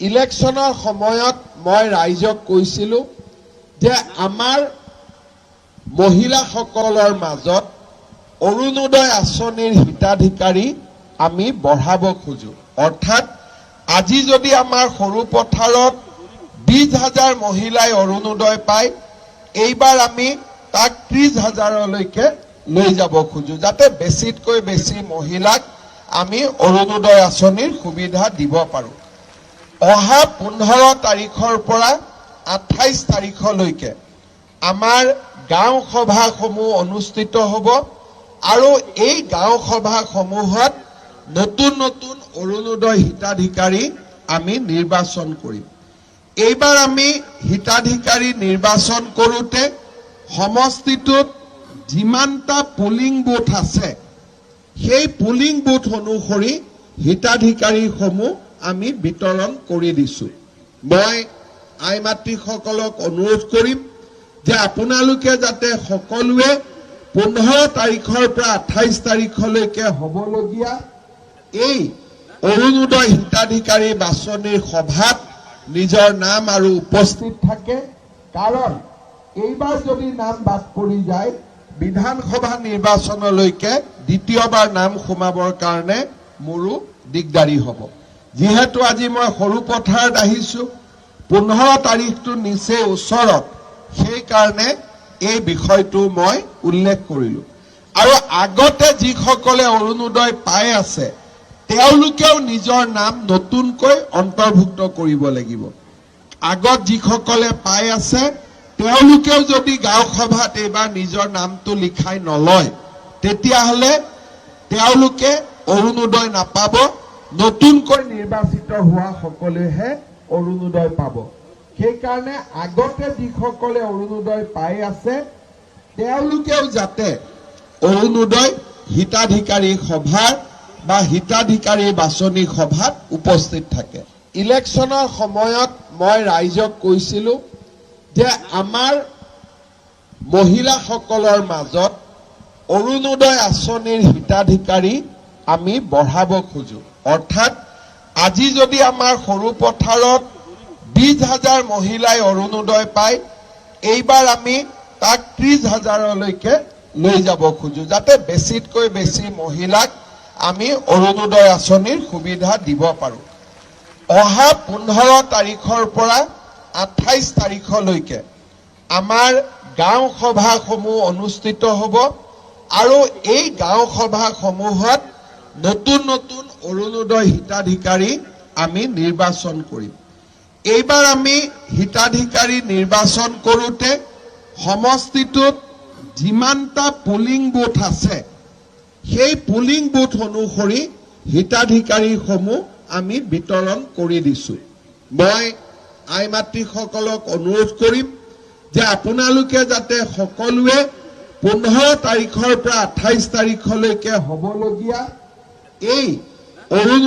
ইলেকশনৰ সময়ত মই ৰাইজক কৈছিলো যে আমাৰ মহিলাসকলৰ মাজত অৰুণোদয় আঁচনিৰ হিতাধিকাৰী আমি বঢ়াব খোজো। অৰ্থাৎ আজি যদি আমাৰ সৰু পথাৰত 20,000 মহিলাই অৰুণোদয় পায়, এইবাৰ আমি তাক 30,000লৈকে লৈ যাব খোজো, যাতে বেছিতকৈ বেছি মহিলাক আমি অৰুণোদয় আঁচনিৰ সুবিধা দিব পাৰো। অহা 15 তাৰিখৰ পৰা 28 তাৰিখলৈকে আমাৰ গাঁও সভাসমূহ অনুষ্ঠিত হ'ব আৰু এই গাঁও সভাসমূহত নতুন নতুন অৰুণোদয় হিতাধিকাৰী আমি নিৰ্বাচন কৰিম। এইবাৰ আমি হিতাধিকাৰী নিৰ্বাচন কৰোঁতে সমষ্টিটোত যিমানটা পুলিং বুথ আছে সেই পুলিং বুথ অনুসৰি হিতাধিকাৰীসমূহ আমি বিতৰণ কৰি দিছো। মই আই মাতৃসকলক অনুৰোধ কৰিম যে আপোনালোকে যাতে সকলোৱে 15 তাৰিখৰ পৰা 28 তাৰিখলৈকে হ'বলগীয়া এই অৰুণোদয় হিতাধিকাৰী বাছনিৰ সভাত নিজৰ নাম আৰু উপস্থিত থাকে, কাৰণ এইবাৰ যদি নাম বাদ পৰি যায় বিধানসভা নিৰ্বাচনলৈকে দ্বিতীয়বাৰ নাম সোমাবৰ কাৰণে মোৰো দিগদাৰি হ'ব। যিহেতু আজি মই সৰু পথাৰত আহিছো, 15 তাৰিখটো নিচেই ওচৰত, সেইকাৰণে এই বিষয়টো মই উল্লেখ কৰিলো। আৰু আগতে যিসকলে অৰুণোদয় পাই আছে তেওঁলোকেও নিজৰ নাম নতুনকৈ অন্তৰ্ভুক্ত কৰিব লাগিব। আগত যিসকলে পাই আছে তেওঁলোকেও যদি গাঁও সভাত এইবাৰ নিজৰ নামটো লিখাই নলয়, তেতিয়াহ'লে তেওঁলোকে অৰুণোদয় নাপাব। নতুনকৈ নিৰ্বাচিত হোৱা সকলেহে অৰুণোদয় পাব। সেইকাৰণে আগতে যিসকলে অৰুণোদয় পাই আছে তেওঁলোকেও যাতে অৰুণোদয় হিতাধিকাৰী সভাৰ বা হিতাধিকাৰী বাছনি সভাত উপস্থিত থাকে। ইলেকশনৰ সময়ত মই ৰাইজক কৈছিলো যে আমাৰ মহিলাসকলৰ মাজত অৰুণোদয় আঁচনিৰ হিতাধিকাৰী আমি বঢ়াব খোজো। অৰ্থাৎ আজি যদি আমাৰ সৰু পথাৰত 20,000 মহিলাই অৰুণোদয় পায়, এইবাৰ আমি তাক 30,000লৈকে লৈ যাব খোজো, যাতে বেছিতকৈ বেছি মহিলাক আমি অৰুণোদয় আঁচনিৰ সুবিধা দিব পাৰো। অহা 15 তাৰিখৰ পৰা 28 তাৰিখলৈকে আমাৰ গাঁও সভাসমূহ অনুষ্ঠিত হ'ব আৰু এই গাঁও সভাসমূহত নতুন নতুন অৰুণোদয় হিতাধিকাৰী আমি নিৰ্বাচন কৰিম। এইবাৰ আমি হিতাধিকাৰী নিৰ্বাচন কৰোঁতে সমষ্টিটোত যিমানটা পুলিং বুথ আছে সেই পুলিং বুথ অনুসৰি হিতাধিকাৰীসমূহ আমি বিতৰণ কৰি দিছো। মই আই মাতৃসকলক অনুৰোধ কৰিম যে আপোনালোকে যাতে সকলোৱে 15 তাৰিখৰ পৰা 28 তাৰিখলৈকে হ'বলগীয়া এই অৰুণোদয়